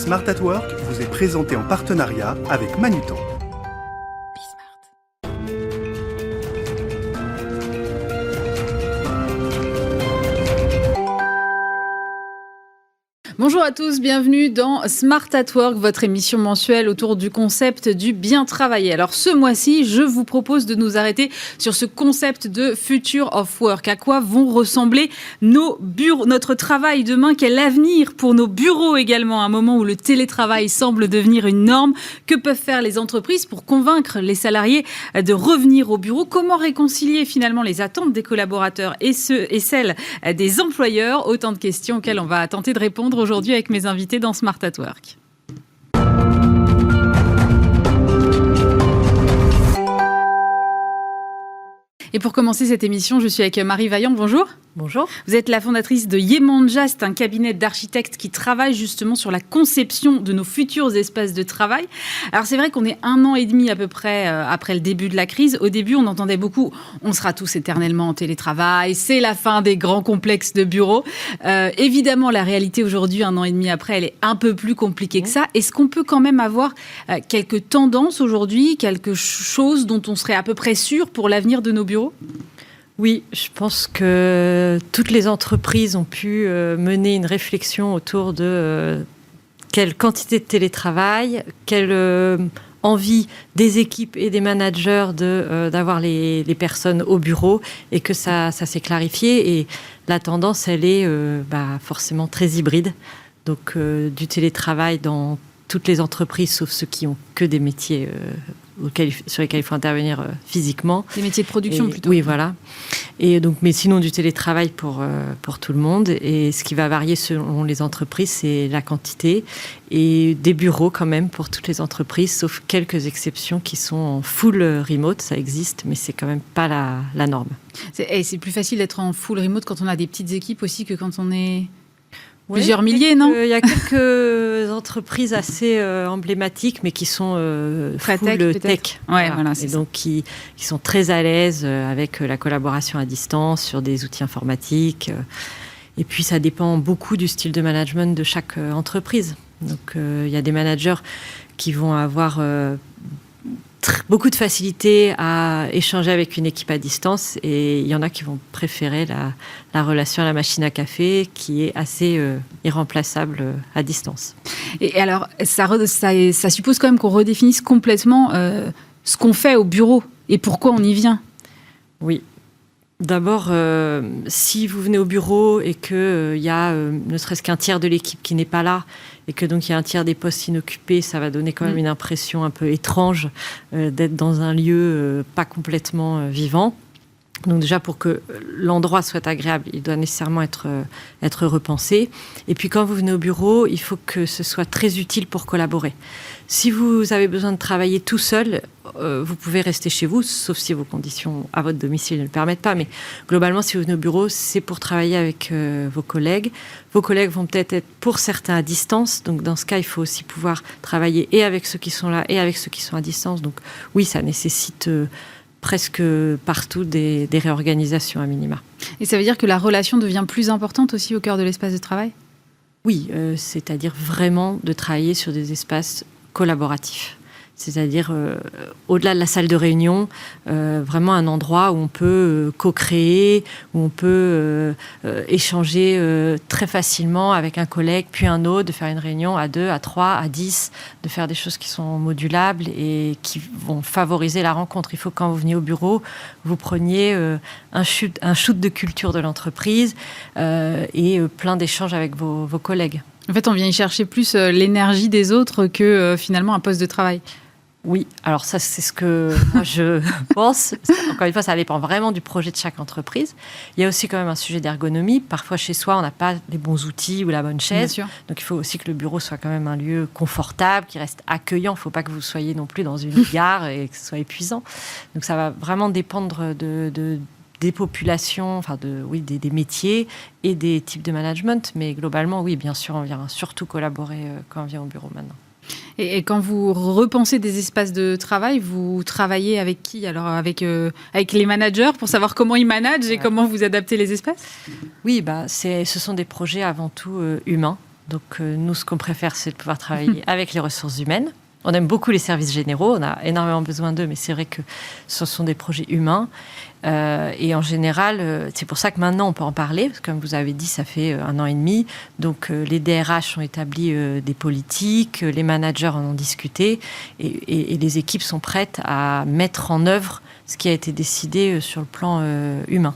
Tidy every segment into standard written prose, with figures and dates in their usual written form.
Smart at Work vous est présenté en partenariat avec Manutan. Bonjour à tous, bienvenue dans Smart at Work, votre émission mensuelle autour du concept du bien travailler. Alors ce mois-ci, je vous propose de nous arrêter sur ce concept de Future of Work. À quoi vont ressembler nos bureaux, notre travail demain? Quel avenir pour nos bureaux également, à un moment où le télétravail semble devenir une norme? Que peuvent faire les entreprises pour convaincre les salariés de revenir au bureau? Comment réconcilier finalement les attentes des collaborateurs et celles des employeurs? Autant de questions auxquelles on va tenter de répondre aujourd'hui avec mes invités dans Smart at Work. Et pour commencer cette émission, je suis avec Marie Vaillant. Bonjour. Bonjour. Vous êtes la fondatrice de Yemanja, c'est un cabinet d'architectes qui travaille justement sur la conception de nos futurs espaces de travail. Alors c'est vrai qu'on est 1 an et demi à peu près après le début de la crise. Au début, on entendait beaucoup « on sera tous éternellement en télétravail, c'est la fin des grands complexes de bureaux ». Évidemment, la réalité aujourd'hui, 1 an et demi après, elle est un peu plus compliquée que ça. Est-ce qu'on peut quand même avoir quelques tendances aujourd'hui, quelque chose dont on serait à peu près sûr pour l'avenir de nos bureaux ? Oui, je pense que toutes les entreprises ont pu mener une réflexion autour de quelle quantité de télétravail, quelle envie des équipes et des managers d'avoir les personnes au bureau, et que ça s'est clarifié. Et la tendance, elle est forcément très hybride. Donc du télétravail dans toutes les entreprises, sauf ceux qui ont que des métiers sur lesquels il faut intervenir physiquement. Des métiers de production plutôt. Oui, voilà. Et donc, mais sinon, du télétravail pour tout le monde. Et ce qui va varier selon les entreprises, c'est la quantité. Et des bureaux quand même pour toutes les entreprises, sauf quelques exceptions qui sont en full remote. Ça existe, mais c'est quand même pas la norme. C'est plus facile d'être en full remote quand on a des petites équipes aussi que quand on est... Plusieurs milliers, non ? Il y a quelques entreprises assez emblématiques, mais qui sont full tech. Ouais, voilà, et donc qui sont très à l'aise avec la collaboration à distance sur des outils informatiques. Et puis ça dépend beaucoup du style de management de chaque entreprise. Donc il y a des managers qui vont avoir beaucoup de facilité à échanger avec une équipe à distance, et il y en a qui vont préférer la relation à la machine à café, qui est assez irremplaçable à distance. Et alors, ça suppose quand même qu'on redéfinisse complètement ce qu'on fait au bureau et pourquoi on y vient. Oui. D'abord, si vous venez au bureau et qu'il y a ne serait-ce qu'un tiers de l'équipe qui n'est pas là, et que donc il y a un tiers des postes inoccupés, ça va donner quand même une impression un peu étrange d'être dans un lieu pas complètement vivant. Donc déjà, pour que l'endroit soit agréable, il doit nécessairement être repensé. Et puis quand vous venez au bureau, il faut que ce soit très utile pour collaborer. Si vous avez besoin de travailler tout seul, vous pouvez rester chez vous, sauf si vos conditions à votre domicile ne le permettent pas. Mais globalement, si vous venez au bureau, c'est pour travailler avec vos collègues. Vos collègues vont peut-être être pour certains à distance. Donc dans ce cas, il faut aussi pouvoir travailler et avec ceux qui sont là et avec ceux qui sont à distance. Donc oui, ça nécessite presque partout des réorganisations à minima. Et ça veut dire que la relation devient plus importante aussi au cœur de l'espace de travail ? Oui, c'est-à-dire vraiment de travailler sur des espaces collaboratifs. C'est-à-dire, au-delà de la salle de réunion, vraiment un endroit où on peut co-créer, où on peut échanger très facilement avec un collègue, puis un autre, de faire une réunion à 2, à 3, à 10, de faire des choses qui sont modulables et qui vont favoriser la rencontre. Il faut que quand vous venez au bureau, vous preniez un shoot de culture de l'entreprise et plein d'échanges avec vos collègues. En fait, on vient y chercher plus l'énergie des autres que finalement un poste de travail. Oui, alors ça, c'est ce que moi je pense. Encore une fois, ça dépend vraiment du projet de chaque entreprise. Il y a aussi quand même un sujet d'ergonomie. Parfois, chez soi, on n'a pas les bons outils ou la bonne chaise. Donc, il faut aussi que le bureau soit quand même un lieu confortable, qui reste accueillant. Il ne faut pas que vous soyez non plus dans une gare et que ce soit épuisant. Donc, ça va vraiment dépendre des populations, des métiers et des types de management. Mais globalement, oui, bien sûr, on vient surtout collaborer quand on vient au bureau maintenant. Et quand vous repensez des espaces de travail, vous travaillez avec qui ? Alors avec les managers pour savoir comment ils managent et comment vous adaptez les espaces ? Oui, ce sont des projets avant tout humains. Donc nous, ce qu'on préfère, c'est de pouvoir travailler avec les ressources humaines. On aime beaucoup les services généraux, on a énormément besoin d'eux, mais c'est vrai que ce sont des projets humains. Et en général, c'est pour ça que maintenant on peut en parler, parce que comme vous avez dit, ça fait 1 an et demi. Donc les DRH ont établi des politiques, les managers en ont discuté, et les équipes sont prêtes à mettre en œuvre ce qui a été décidé sur le plan humain.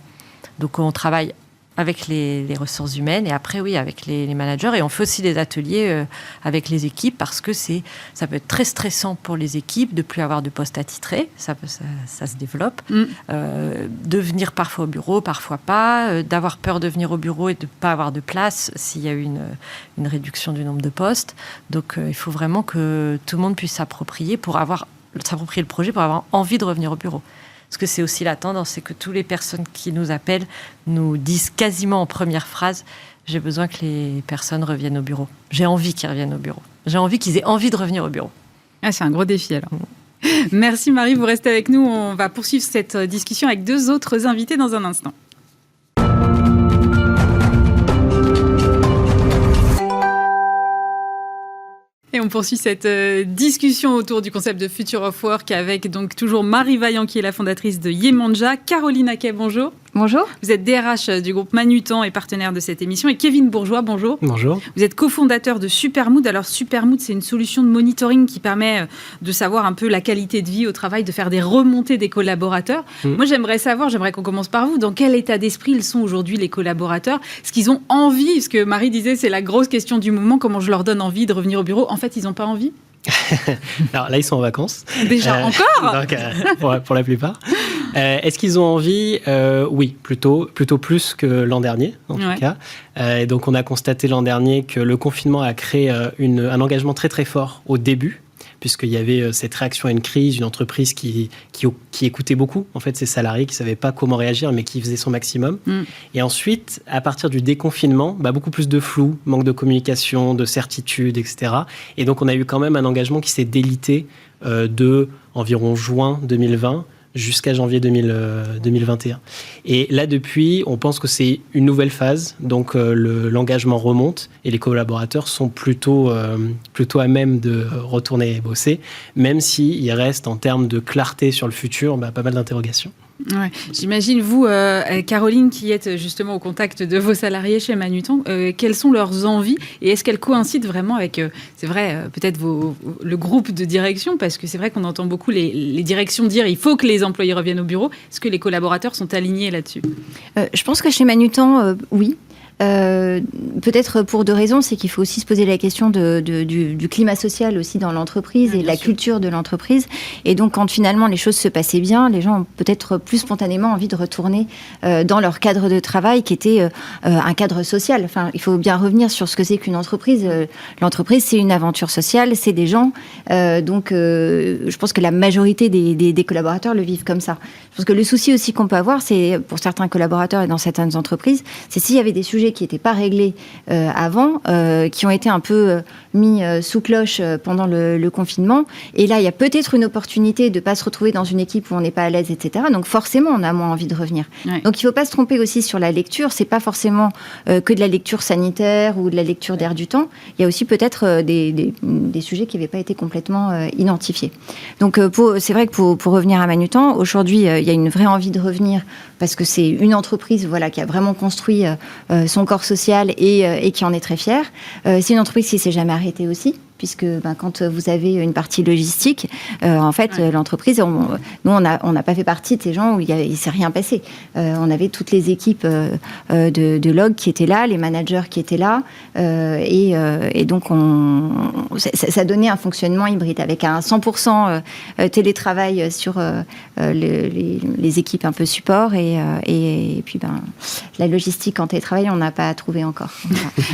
Donc on travaille avec les ressources humaines et après, oui, avec les managers. Et on fait aussi des ateliers avec les équipes parce que ça peut être très stressant pour les équipes de ne plus avoir de poste attitré. Ça se développe. De venir parfois au bureau, parfois pas. D'avoir peur de venir au bureau et de ne pas avoir de place s'il y a eu une réduction du nombre de postes. Donc, il faut vraiment que tout le monde puisse s'approprier le projet pour avoir envie de revenir au bureau. Parce que c'est aussi la tendance, c'est que toutes les personnes qui nous appellent nous disent quasiment en première phrase « J'ai besoin que les personnes reviennent au bureau. J'ai envie qu'ils reviennent au bureau. J'ai envie qu'ils aient envie de revenir au bureau. » C'est un gros défi alors. Merci Marie, vous restez avec nous. On va poursuivre cette discussion avec 2 autres invités dans un instant. Et on poursuit cette discussion autour du concept de Future of Work avec donc toujours Marie Vaillant qui est la fondatrice de Yemanja, Caroline Aquet, bonjour. Bonjour. Vous êtes DRH du groupe Manutan et partenaire de cette émission. Et Kevin Bourgeois, bonjour. Bonjour. Vous êtes cofondateur de Supermood. Alors Supermood, c'est une solution de monitoring qui permet de savoir un peu la qualité de vie au travail, de faire des remontées des collaborateurs. Moi, j'aimerais qu'on commence par vous. Dans quel état d'esprit ils sont aujourd'hui les collaborateurs ? Est-ce qu'ils ont envie ? Parce que Marie disait, c'est la grosse question du moment, comment je leur donne envie de revenir au bureau ? En fait, ils n'ont pas envie ? Alors là, ils sont en vacances. Déjà, encore donc, pour la plupart. Est-ce qu'ils ont envie ? Oui, plutôt plus que l'an dernier, en tout cas. Et donc, on a constaté l'an dernier que le confinement a créé un engagement très, très fort au début, puisqu'il y avait cette réaction à une crise, une entreprise qui écoutait beaucoup, en fait, ses salariés, qui ne savaient pas comment réagir, mais qui faisait son maximum. Et ensuite, à partir du déconfinement, beaucoup plus de flou, manque de communication, de certitude, etc. Et donc, on a eu quand même un engagement qui s'est délité de environ juin 2020 jusqu'à janvier 2021. Et là, depuis, on pense que c'est une nouvelle phase, donc l'engagement remonte et les collaborateurs sont plutôt à même de retourner bosser, même s'il reste en termes de clarté sur le futur pas mal d'interrogations. Ouais. J'imagine, vous, Caroline, qui êtes justement au contact de vos salariés chez Manutan, quelles sont leurs envies et est-ce qu'elles coïncident vraiment avec, c'est vrai, peut-être le groupe de direction, parce que c'est vrai qu'on entend beaucoup les directions dire il faut que les employés reviennent au bureau. Est-ce que les collaborateurs sont alignés là-dessus ? Je pense que chez Manutan, oui. Peut-être pour 2 raisons, c'est qu'il faut aussi se poser la question du climat social aussi dans l'entreprise et de la culture de l'entreprise. Et donc, quand finalement les choses se passaient bien, les gens ont peut-être plus spontanément envie de retourner dans leur cadre de travail qui était un cadre social. Enfin, il faut bien revenir sur ce que c'est qu'une entreprise. L'entreprise, c'est une aventure sociale, c'est des gens. Donc, je pense que la majorité des collaborateurs le vivent comme ça. Je pense que le souci aussi qu'on peut avoir, c'est pour certains collaborateurs et dans certaines entreprises, c'est s'il y avait des sujets qui n'étaient pas réglés avant, qui ont été un peu mis sous cloche pendant le confinement. Et là, il y a peut-être une opportunité de ne pas se retrouver dans une équipe où on n'est pas à l'aise, etc. Donc forcément, on a moins envie de revenir. Ouais. Donc il ne faut pas se tromper aussi sur la lecture. Ce n'est pas forcément que de la lecture sanitaire ou de la lecture d'air du temps. Il y a aussi peut-être des sujets qui n'avaient pas été complètement identifiés. Donc c'est vrai que pour revenir à Manutan, aujourd'hui, il y a une vraie envie de revenir parce que c'est une entreprise qui a vraiment construit son corps social et qui en est très fière. C'est une entreprise qui ne s'est jamais arrêtée aussi, puisque quand vous avez une partie logistique, en fait, l'entreprise, nous, on n'a pas fait partie de ces gens où il ne s'est rien passé. On avait toutes les équipes de log qui étaient là, les managers qui étaient là, et donc ça donnait un fonctionnement hybride, avec un 100% télétravail sur les équipes un peu support, et puis la logistique en télétravail, on n'a pas trouvé encore.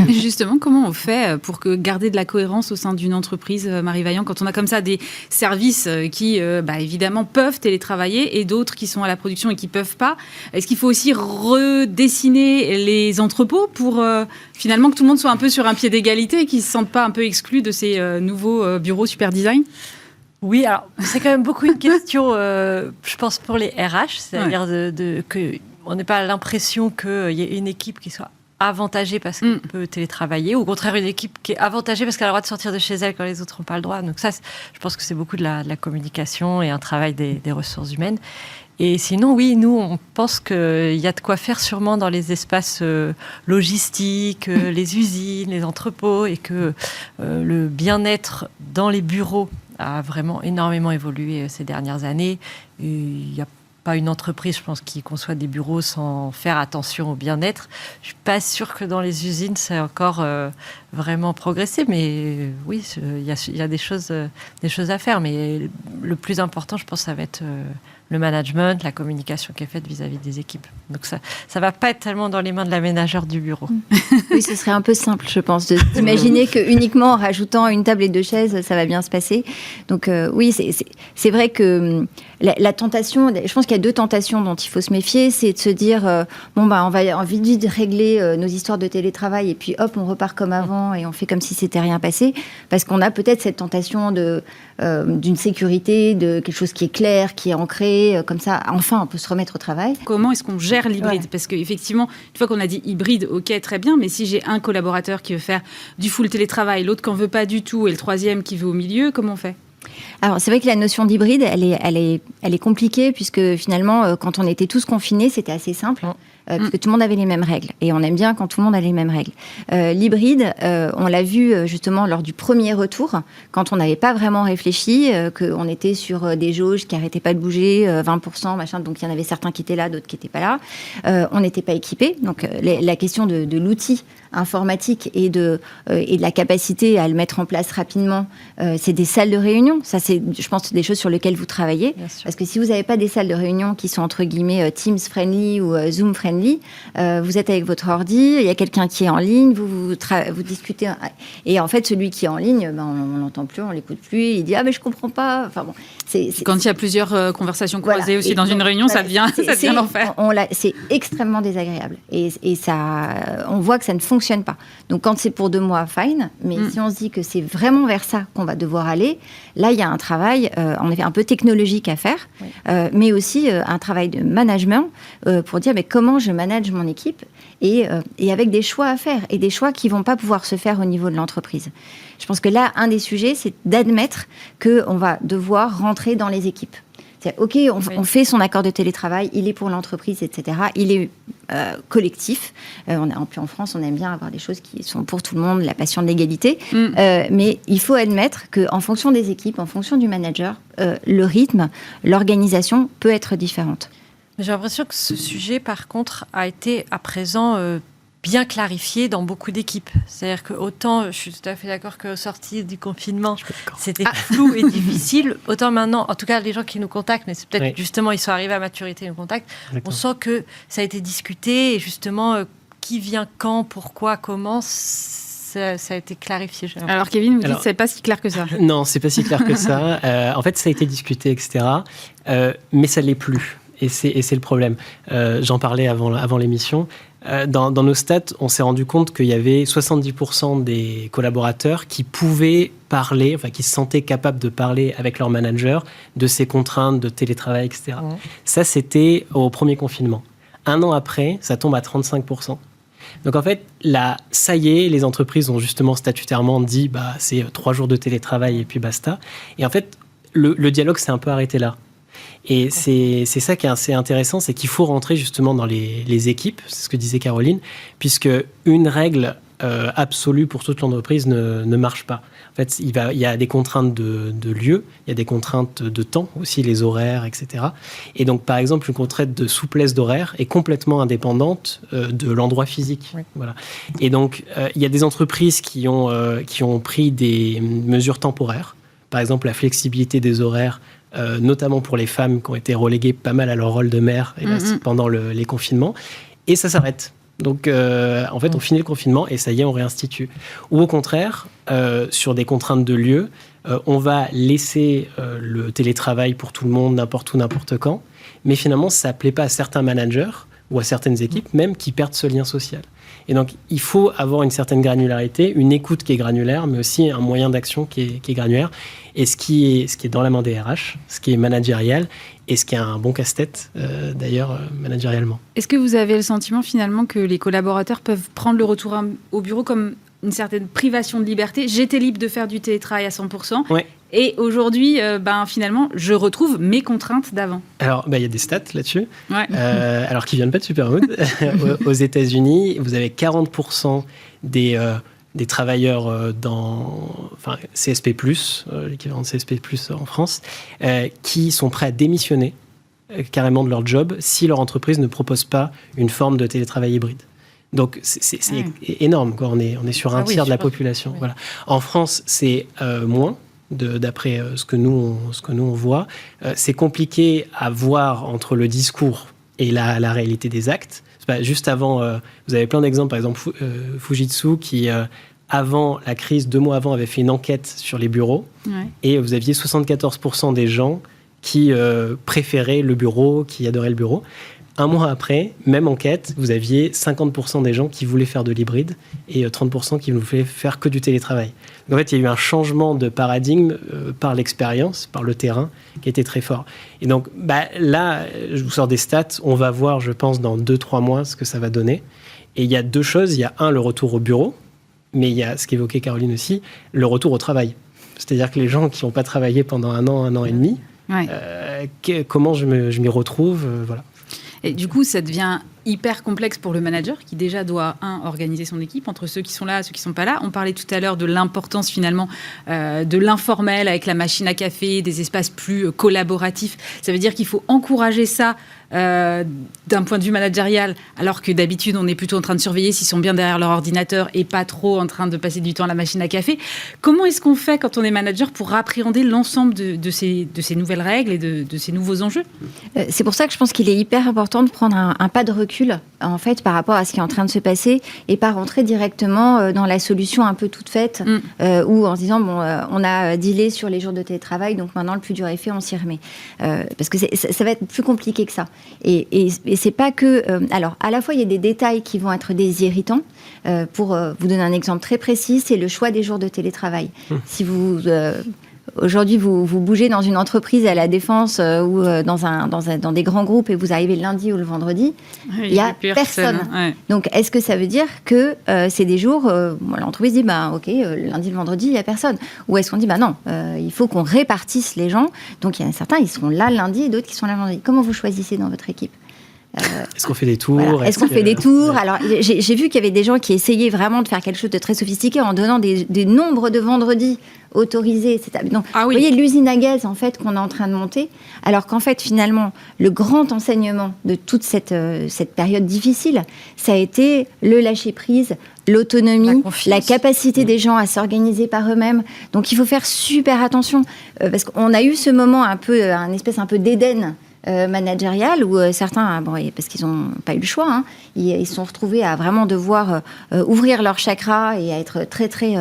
Justement, comment on fait pour garder de la cohérence au sein d'une entreprise, Marie Vaillant, quand on a comme ça des services qui, évidemment, peuvent télétravailler et d'autres qui sont à la production et qui ne peuvent pas? Est-ce qu'il faut aussi redessiner les entrepôts pour finalement que tout le monde soit un peu sur un pied d'égalité et qu'ils ne se sentent pas un peu exclus de ces nouveaux bureaux super design? Oui, alors c'est quand même beaucoup une question, je pense, pour les RH, c'est-à-dire qu'on n'ait pas l'impression qu'il y ait une équipe qui soit avantagée parce qu'elle peut télétravailler, ou au contraire une équipe qui est avantagée parce qu'elle a le droit de sortir de chez elle quand les autres n'ont pas le droit. Donc ça, je pense que c'est beaucoup de la communication et un travail des ressources humaines. Et sinon, oui, nous, on pense qu'il y a de quoi faire sûrement dans les espaces logistiques, les usines, les entrepôts, et que le bien-être dans les bureaux a vraiment énormément évolué ces dernières années. Il n'y a pas une entreprise, je pense, qui conçoit des bureaux sans faire attention au bien-être. Je ne suis pas sûre que dans les usines, ça a encore vraiment progressé, mais oui, il y a des choses à faire. Mais le plus important, je pense, ça va être le management, la communication qui est faite vis-à-vis des équipes. Donc ça va pas être tellement dans les mains de la ménagère du bureau. Oui, ce serait un peu simple, je pense, d'imaginer que uniquement en rajoutant une table et 2 chaises, ça va bien se passer. Donc oui, c'est vrai que la tentation, je pense qu'il y a 2 tentations dont il faut se méfier, c'est de se dire on va vite régler nos histoires de télétravail et puis hop, on repart comme avant et on fait comme si c'était rien passé, parce qu'on a peut-être cette tentation d'une sécurité, de quelque chose qui est clair, qui est ancré, comme ça, enfin, on peut se remettre au travail. Comment est-ce qu'on gère l'hybride ? Ouais. Parce qu'effectivement, une fois qu'on a dit hybride, ok, très bien, mais si j'ai un collaborateur qui veut faire du full télétravail, l'autre qui n'en veut pas du tout, et le troisième qui veut au milieu, comment on fait ? Alors, c'est vrai que la notion d'hybride, elle est compliquée, puisque finalement, quand on était tous confinés, c'était assez simple. Parce que tout le monde avait les mêmes règles. Et on aime bien quand tout le monde a les mêmes règles. L'hybride, on l'a vu justement lors du premier retour, quand on n'avait pas vraiment réfléchi, qu'on était sur des jauges qui n'arrêtaient pas de bouger, 20%, machin, donc il y en avait certains qui étaient là, d'autres qui n'étaient pas là. On n'était pas équipés. Donc la question de l'outil informatique et de la capacité à le mettre en place rapidement, c'est des salles de réunion. Ça, c'est, je pense, des choses sur lesquelles vous travaillez. Parce que si vous n'avez pas des salles de réunion qui sont entre guillemets Teams friendly ou Zoom friendly, vous êtes avec votre ordi, il y a quelqu'un qui est en ligne, vous discutez, et en fait celui qui est en ligne, on l'entend plus, on l'écoute plus, il dit mais je comprends pas. Enfin bon, quand il y a plusieurs conversations croisées aussi dans une réunion, ça devient l'enfer. C'est extrêmement désagréable et ça, on voit que ça ne fonctionne pas. Donc quand c'est pour 2 mois, fine, mais si on se dit que c'est vraiment vers ça qu'on va devoir aller, là il y a un travail en effet un peu technologique à faire, mais aussi un travail de management pour dire mais comment je manage mon équipe et avec des choix à faire et des choix qui vont pas pouvoir se faire au niveau de l'entreprise. Je pense que là, un des sujets, c'est d'admettre qu'on va devoir rentrer dans les équipes. C'est OK, on fait son accord de télétravail, il est pour l'entreprise, etc. Il est collectif. En France, on aime bien avoir des choses qui sont pour tout le monde, la passion de l'égalité. Mais il faut admettre qu'en fonction des équipes, en fonction du manager, le rythme, l'organisation peut être différente. J'ai l'impression que ce sujet, par contre, a été à présent bien clarifié dans beaucoup d'équipes. C'est-à-dire que autant, je suis tout à fait d'accord qu'au sorti du confinement, c'était flou et difficile, autant maintenant, en tout cas les gens qui nous contactent, mais c'est peut-être justement, ils sont arrivés à maturité, ils nous contactent, on sent que ça a été discuté et justement, qui vient quand, pourquoi, comment, ça a été clarifié. Alors Kevin, vous dites que c'est pas si clair que ça. Non, c'est pas si clair que ça. En fait, ça a été discuté, etc. Mais ça l'est plus. Et c'est le problème. J'en parlais avant l'émission. Dans nos stats, on s'est rendu compte qu'il y avait 70% des collaborateurs qui pouvaient parler, enfin qui se sentaient capables de parler avec leur manager de ces contraintes de télétravail, etc. Ça, c'était au premier confinement. 1 an après, ça tombe à 35%. Donc en fait, là, ça y est, les entreprises ont justement statutairement dit c'est 3 jours de télétravail et puis basta. Et en fait, le dialogue s'est un peu arrêté là. Et c'est ça qui est assez intéressant, c'est qu'il faut rentrer justement dans les équipes, c'est ce que disait Caroline, puisque une règle absolue pour toute l'entreprise ne marche pas. En fait, il y a des contraintes de lieu, il y a des contraintes de temps aussi, les horaires, etc. Et donc, par exemple, une contrainte de souplesse d'horaire est complètement indépendante de l'endroit physique. Oui. Voilà. Et donc, il y a des entreprises qui ont pris des mesures temporaires, par exemple la flexibilité des horaires, notamment pour les femmes qui ont été reléguées pas mal à leur rôle de mère pendant les confinements, et ça s'arrête. Donc, en fait, on finit le confinement et ça y est, on réinstitue. Ou au contraire, sur des contraintes de lieu, on va laisser le télétravail pour tout le monde, n'importe où, n'importe quand, mais finalement, ça ne plaît pas à certains managers ou à certaines équipes même qui perdent ce lien social. Et donc, il faut avoir une certaine granularité, une écoute qui est granulaire, mais aussi un moyen d'action qui est granulaire. Et ce qui est dans la main des RH, ce qui est managérial, et ce qui est un bon casse-tête, d'ailleurs, managérialement. Est-ce que vous avez le sentiment, finalement, que les collaborateurs peuvent prendre le retour au bureau comme une certaine privation de liberté ? J'étais libre de faire du télétravail à 100%. Ouais. Et aujourd'hui, finalement, je retrouve mes contraintes d'avant. Alors, il y a des stats là-dessus, Ouais. alors qui viennent pas de Supermood. Aux États-Unis, vous avez 40% des travailleurs CSP+, l'équivalent de CSP+, en France, qui sont prêts à démissionner carrément de leur job si leur entreprise ne propose pas une forme de télétravail hybride. Donc, c'est énorme, quoi. On est sur un tiers de la population. Oui. Voilà. En France, c'est moins. D'après ce que nous on voit, c'est compliqué à voir entre le discours et la réalité des actes. Juste avant, vous avez plein d'exemples, par exemple Fujitsu qui, avant la crise, 2 mois avant, avait fait une enquête sur les bureaux, et vous aviez 74% des gens qui préféraient le bureau, qui adoraient le bureau. 1 mois après, même enquête, vous aviez 50% des gens qui voulaient faire de l'hybride et 30% qui ne voulaient faire que du télétravail. Donc en fait, il y a eu un changement de paradigme par l'expérience, par le terrain, qui était très fort. Et donc là, je vous sors des stats, on va voir, je pense, dans 2-3 mois ce que ça va donner. Et il y a 2 choses. Il y a le retour au bureau, mais il y a ce qu'évoquait Caroline aussi, le retour au travail. C'est-à-dire que les gens qui n'ont pas travaillé pendant 1 an et demi, comment je m'y retrouve, voilà. Et du coup, ça devient hyper complexe pour le manager qui déjà doit, organiser son équipe entre ceux qui sont là et ceux qui ne sont pas là. On parlait tout à l'heure de l'importance finalement de l'informel avec la machine à café, des espaces plus collaboratifs. Ça veut dire qu'il faut encourager ça d'un point de vue managérial, alors que d'habitude on est plutôt en train de surveiller s'ils sont bien derrière leur ordinateur et pas trop en train de passer du temps à la machine à café. Comment est-ce qu'on fait quand on est manager pour appréhender l'ensemble de ces nouvelles règles et de ces nouveaux enjeux ? C'est pour ça que je pense qu'il est hyper important de prendre un pas de recul en fait par rapport à ce qui est en train de se passer et pas rentrer directement dans la solution un peu toute faite ou en se disant on a dealé sur les jours de télétravail, donc maintenant le plus dur est fait, on s'y remet, parce que ça va être plus compliqué que ça. Et c'est pas que... alors, à la fois, il y a des détails qui vont être des irritants. Pour vous donner un exemple très précis, c'est le choix des jours de télétravail. Si vous... aujourd'hui, vous bougez dans une entreprise à la Défense ou dans des grands groupes et vous arrivez le lundi ou le vendredi, il n'y a personne. Ouais. Donc, est-ce que ça veut dire que c'est des jours... l'entreprise dit, OK, le lundi, le vendredi, il n'y a personne. Ou est-ce qu'on dit, non, il faut qu'on répartisse les gens. Donc, il y en a certains, ils seront là lundi et d'autres qui sont là vendredi. Comment vous choisissez dans votre équipe ? Est-ce qu'on fait des tours ? Voilà. Est-ce qu'on fait des tours ? Alors, j'ai vu qu'il y avait des gens qui essayaient vraiment de faire quelque chose de très sophistiqué en donnant des nombres de vendredis autorisés, etc. Donc, vous voyez l'usine à gaz, en fait, qu'on est en train de monter, alors qu'en fait, finalement, le grand enseignement de toute cette période difficile, ça a été le lâcher-prise, l'autonomie, la capacité des gens à s'organiser par eux-mêmes. Donc, il faut faire super attention, parce qu'on a eu ce moment un espèce un peu d'Éden managérial où certains, parce qu'ils n'ont pas eu le choix, ils se sont retrouvés à vraiment devoir ouvrir leur chakra et à être très très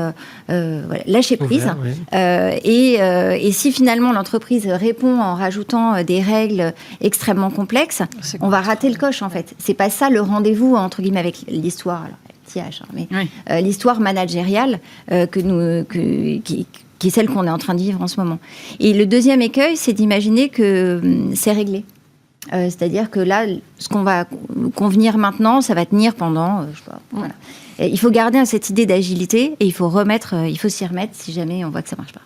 lâcher prise. Et si finalement l'entreprise répond en rajoutant des règles extrêmement complexes, on va rater le coche en fait. C'est pas ça le rendez-vous entre guillemets avec l'histoire. Alors, petit H, mais l'histoire managériale qui est celle qu'on est en train de vivre en ce moment. Et le deuxième écueil, c'est d'imaginer que c'est réglé. C'est-à-dire que là, ce qu'on va convenir maintenant, ça va tenir pendant... je sais pas, voilà. Et il faut garder cette idée d'agilité et il faut s'y remettre si jamais on voit que ça ne marche pas.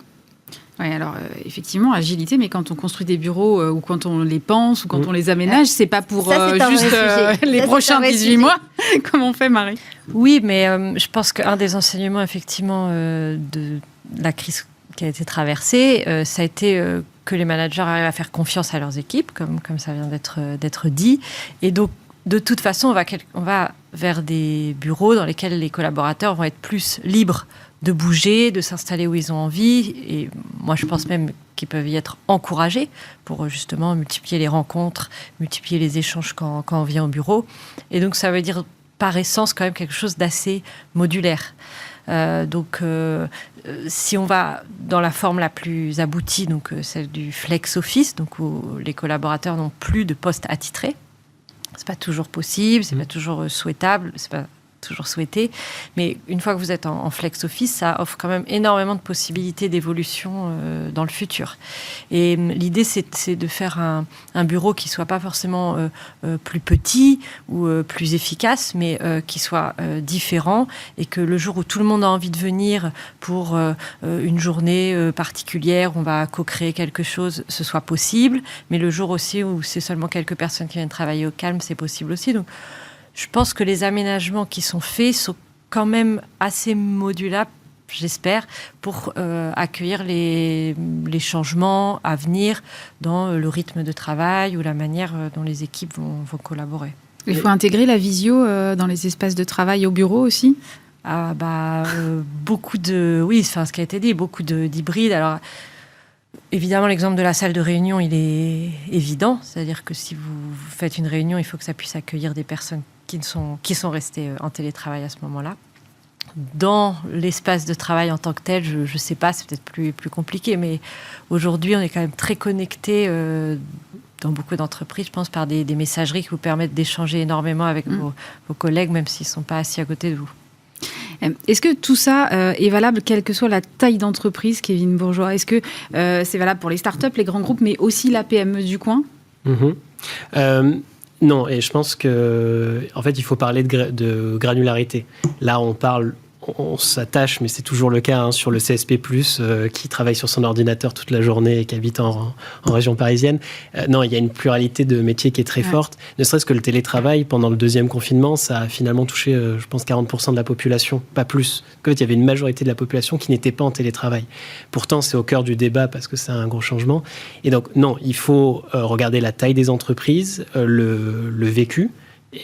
Oui, alors effectivement, agilité, mais quand on construit des bureaux ou quand on les pense ou quand on les aménage, c'est pas pour juste les prochains 18 mois. Comment on fait, Marie ? Oui, mais je pense qu'un des enseignements, effectivement, de la crise qui a été traversée, ça a été que les managers arrivent à faire confiance à leurs équipes, comme ça vient d'être dit. Et donc, de toute façon, on va vers des bureaux dans lesquels les collaborateurs vont être plus libres de bouger, de s'installer où ils ont envie. Et moi, je pense même qu'ils peuvent y être encouragés pour justement multiplier les rencontres, multiplier les échanges quand on vient au bureau. Et donc, ça veut dire par essence quand même quelque chose d'assez modulaire. Donc, si on va dans la forme la plus aboutie, donc celle du flex office, donc où les collaborateurs n'ont plus de poste attitré, C'est pas toujours possible, c'est pas toujours souhaitable, c'est pas toujours souhaité, mais une fois que vous êtes en flex office, ça offre quand même énormément de possibilités d'évolution dans le futur. Et l'idée, c'est de faire un bureau qui soit pas forcément plus petit ou plus efficace, mais qui soit différent, et que le jour où tout le monde a envie de venir pour une journée particulière, on va co-créer quelque chose, ce soit possible, mais le jour aussi où c'est seulement quelques personnes qui viennent travailler au calme, c'est possible aussi. Donc, je pense que les aménagements qui sont faits sont quand même assez modulables, j'espère, pour accueillir les changements à venir dans le rythme de travail ou la manière dont les équipes vont collaborer. Il faut intégrer la visio dans les espaces de travail au bureau aussi ? Beaucoup de... Oui, ce qui a été dit, beaucoup d'hybrides. Alors, évidemment, l'exemple de la salle de réunion, il est évident. C'est-à-dire que si vous faites une réunion, il faut que ça puisse accueillir des personnes qui sont restées en télétravail à ce moment-là. Dans l'espace de travail en tant que tel, je ne sais pas, c'est peut-être plus compliqué, mais aujourd'hui, on est quand même très connectés dans beaucoup d'entreprises, je pense, par des messageries qui vous permettent d'échanger énormément avec vos collègues, même s'ils ne sont pas assis à côté de vous. Est-ce que tout ça est valable quelle que soit la taille d'entreprise, Kevin Bourgeois ? Est-ce que c'est valable pour les startups, les grands groupes, mais aussi la PME du coin ? Non, et je pense que, en fait, il faut parler de granularité. Là, on s'attache, mais c'est toujours le cas, sur le CSP+, qui travaille sur son ordinateur toute la journée et qui habite en région parisienne. Non, il y a une pluralité de métiers qui est très forte. Ne serait-ce que le télétravail, pendant le deuxième confinement, ça a finalement touché, je pense, 40% de la population, pas plus. En fait, il y avait une majorité de la population qui n'était pas en télétravail. Pourtant, c'est au cœur du débat parce que c'est un gros changement. Et donc, non, il faut regarder la taille des entreprises, le vécu.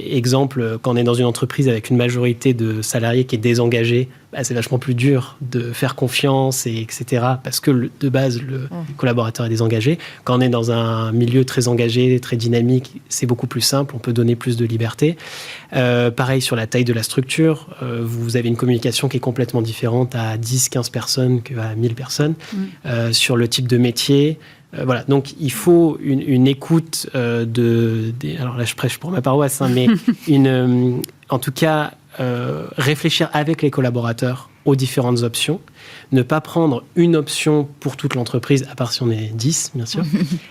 Exemple, quand on est dans une entreprise avec une majorité de salariés qui est désengagée, c'est vachement plus dur de faire confiance, etc. Parce que de base, le collaborateur est désengagé. Quand on est dans un milieu très engagé, très dynamique, c'est beaucoup plus simple, on peut donner plus de liberté. Pareil sur la taille de la structure, vous avez une communication qui est complètement différente à 10-15 personnes qu'à 1000 personnes. Sur le type de métier, voilà, donc il faut une écoute alors là je prêche pour ma paroisse, mais en tout cas réfléchir avec les collaborateurs aux différentes options, ne pas prendre une option pour toute l'entreprise, à part si on est 10, bien sûr,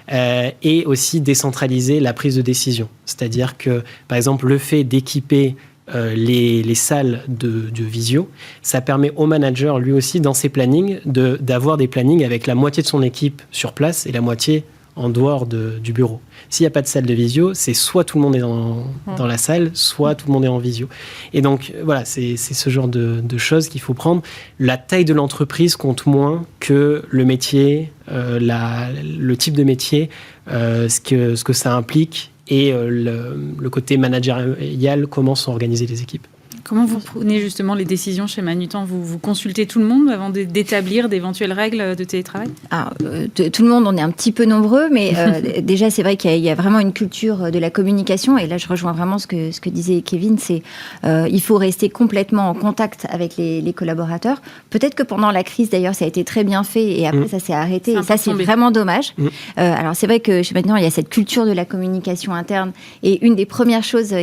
et aussi décentraliser la prise de décision. C'est-à-dire que, par exemple, le fait d'équiper les salles de visio, ça permet au manager, lui aussi, dans ses plannings, d'avoir des plannings avec la moitié de son équipe sur place et la moitié en dehors du bureau. S'il n'y a pas de salle de visio, c'est soit tout le monde est dans la salle, soit tout le monde est en visio. Et donc, voilà, c'est ce genre de choses qu'il faut prendre. La taille de l'entreprise compte moins que le métier, le type de métier, ce que ça implique et le côté managérial, comment sont organisées les équipes. Comment vous prenez justement les décisions chez Manutan ? Vous consultez tout le monde avant d'établir d'éventuelles règles de télétravail ? Tout le monde, on est un petit peu nombreux, mais déjà c'est vrai qu'il y a vraiment une culture de la communication, et là je rejoins vraiment ce que disait Kevin, c'est il faut rester complètement en contact avec les collaborateurs. Peut-être que pendant la crise d'ailleurs ça a été très bien fait, et après ça s'est arrêté, et ça c'est vraiment dommage. Alors c'est vrai que chez Manutan il y a cette culture de la communication interne, et une des premières choses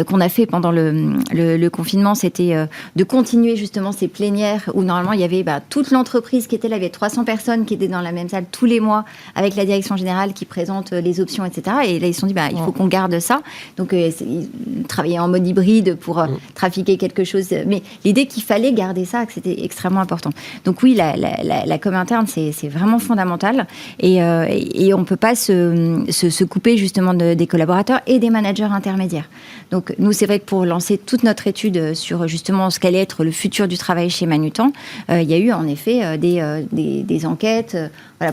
qu'on a fait pendant le confinement, c'était de continuer justement ces plénières où normalement il y avait toute l'entreprise qui était là, il y avait 300 personnes qui étaient dans la même salle tous les mois avec la direction générale qui présente les options, etc. Et là ils se sont dit il faut qu'on garde ça. Donc ils travaillaient en mode hybride pour trafiquer quelque chose. Mais l'idée qu'il fallait garder ça, que c'était extrêmement important. Donc oui, la com interne, c'est vraiment fondamental. Et on ne peut pas se couper justement des collaborateurs et des managers intermédiaires. Donc nous, c'est vrai que pour lancer toute notre étude sur justement ce qu'allait être le futur du travail chez Manutan, il y a eu en effet des enquêtes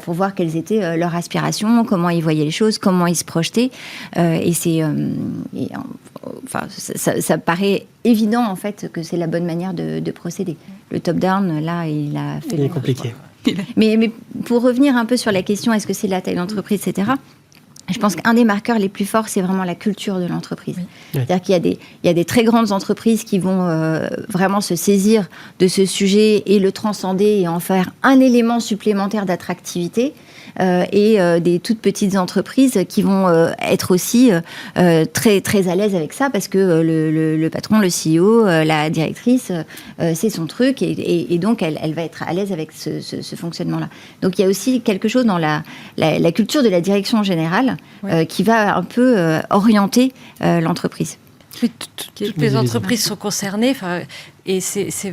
pour voir quelles étaient leurs aspirations, comment ils voyaient les choses, comment ils se projetaient. Ça paraît évident en fait que c'est la bonne manière de procéder. Le top-down, là, il a fait... Il est compliqué. Mais pour revenir un peu sur la question, est-ce que c'est la taille d'entreprise, etc., Je pense qu'un des marqueurs les plus forts, c'est vraiment la culture de l'entreprise. Oui. C'est-à-dire qu'il y a des très grandes entreprises qui vont vraiment se saisir de ce sujet et le transcender et en faire un élément supplémentaire d'attractivité. Et des toutes petites entreprises qui vont être aussi très, très à l'aise avec ça parce que le patron, le CEO, la directrice, c'est son truc et donc elle va être à l'aise avec ce fonctionnement-là. Donc il y a aussi quelque chose dans la culture de la direction générale qui va un peu orienter l'entreprise. Oui, toutes les entreprises sont concernées. Et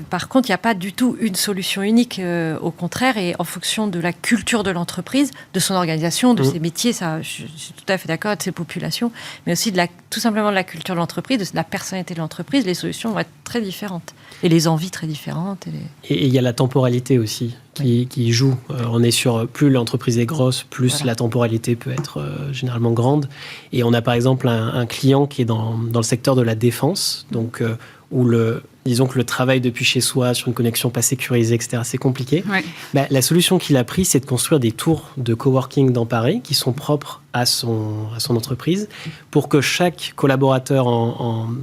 par contre, il n'y a pas du tout une solution unique. Au contraire, et en fonction de la culture de l'entreprise, de son organisation, de ses métiers, ça, je suis tout à fait d'accord, de ses populations, mais aussi tout simplement de la culture de l'entreprise, de la personnalité de l'entreprise, les solutions vont être très différentes. Et les envies très différentes. Et il y a la temporalité aussi qui joue. On est sur plus l'entreprise est grosse, plus la temporalité peut être généralement grande. Et on a par exemple un client qui est dans le secteur de la défense, donc où disons que le travail depuis chez soi, sur une connexion pas sécurisée, etc., c'est compliqué. Ouais. La solution qu'il a prise, c'est de construire des tours de coworking dans Paris qui sont propres à son entreprise pour que chaque collaborateur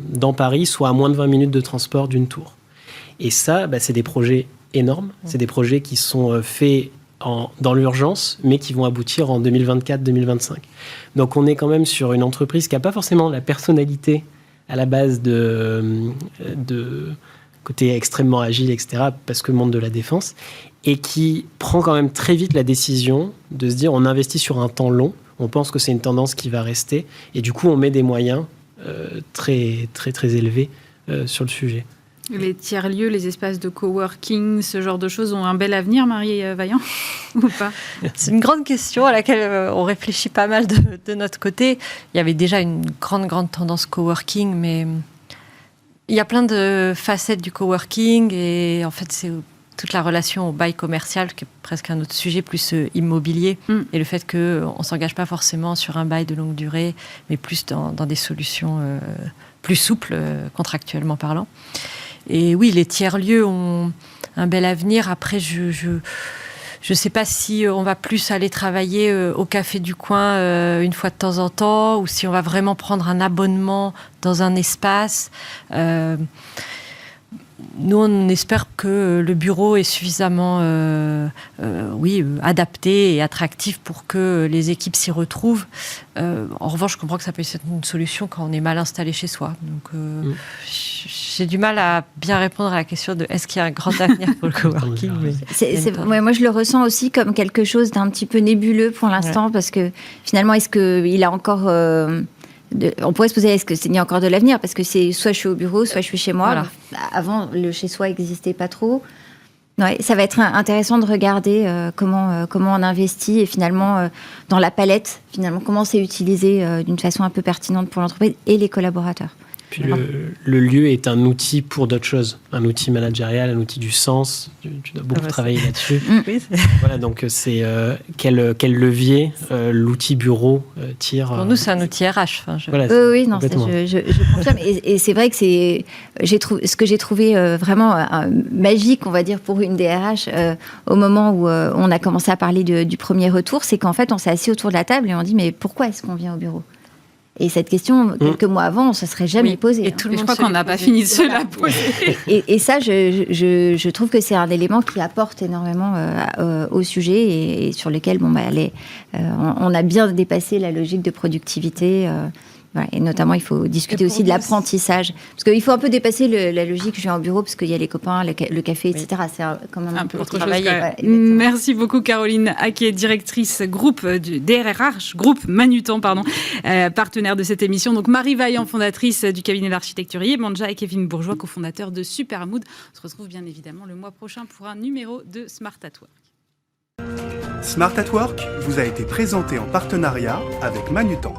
dans Paris soit à moins de 20 minutes de transport d'une tour. Et ça, c'est des projets énormes. C'est des projets qui sont faits dans l'urgence, mais qui vont aboutir en 2024-2025. Donc on est quand même sur une entreprise qui n'a pas forcément la personnalité à la base de côté extrêmement agile, etc., parce que le monde de la défense, et qui prend quand même très vite la décision de se dire on investit sur un temps long, on pense que c'est une tendance qui va rester, et du coup on met des moyens très, très, très élevés sur le sujet. Les tiers-lieux, les espaces de coworking, ce genre de choses ont un bel avenir, Marie Vaillant, ou pas? C'est une grande question à laquelle on réfléchit pas mal de notre côté. Il y avait déjà une grande tendance coworking, mais il y a plein de facettes du coworking et en fait, c'est toute la relation au bail commercial qui est presque un autre sujet, plus immobilier, et le fait qu'on ne s'engage pas forcément sur un bail de longue durée, mais plus dans des solutions plus souples, contractuellement parlant. Et oui, les tiers-lieux ont un bel avenir. Après, je sais pas si on va plus aller travailler au café du coin une fois de temps en temps, ou si on va vraiment prendre un abonnement dans un espace. Nous, on espère que le bureau est suffisamment adapté et attractif pour que les équipes s'y retrouvent. En revanche, je comprends que ça peut être une solution quand on est mal installé chez soi. Donc, j'ai du mal à bien répondre à la question de est-ce qu'il y a un grand avenir pour le coworking. Moi, je le ressens aussi comme quelque chose d'un petit peu nébuleux pour l'instant, parce que finalement, est-ce qu'il a encore... on pourrait se poser, est-ce qu'il y a encore de l'avenir? Parce que c'est soit je suis au bureau, soit je suis chez moi. Voilà. Avant, le chez-soi n'existait pas trop. Ouais, ça va être intéressant de regarder comment on investit et finalement, dans la palette, finalement, comment c'est utilisé d'une façon un peu pertinente pour l'entreprise et les collaborateurs. Puis le lieu est un outil pour d'autres choses, un outil managérial, un outil du sens. Tu dois beaucoup travailler là-dessus. Voilà, donc c'est quel levier l'outil bureau tire. Pour nous, c'est un outil RH. Voilà, oui, non, je confirme. Et c'est vrai que ce que j'ai trouvé vraiment magique, on va dire, pour une DRH, au moment où on a commencé à parler du premier retour, c'est qu'en fait, on s'est assis autour de la table et on dit mais pourquoi est-ce qu'on vient au bureau? Et cette question, quelques mois avant, on ne se serait jamais posée. Et tout le monde, je crois qu'on n'a pas fini de se la poser. Et ça, je trouve que c'est un élément qui apporte énormément au sujet et sur lequel on a bien dépassé la logique de productivité. Et notamment, il faut discuter aussi de l'apprentissage. Parce qu'il faut un peu dépasser la logique, je viens au bureau parce qu'il y a les copains, le café, etc. C'est quand même un peu autre chose. Merci beaucoup, Caroline Haquet, directrice groupe du DRH, groupe Manutan, partenaire de cette émission. Donc, Marie Vaillant, fondatrice du cabinet d'architecturier Manja, et Kevin Bourgeois, cofondateur de Supermood. On se retrouve bien évidemment le mois prochain pour un numéro de Smart at Work. Smart at Work vous a été présenté en partenariat avec Manutan.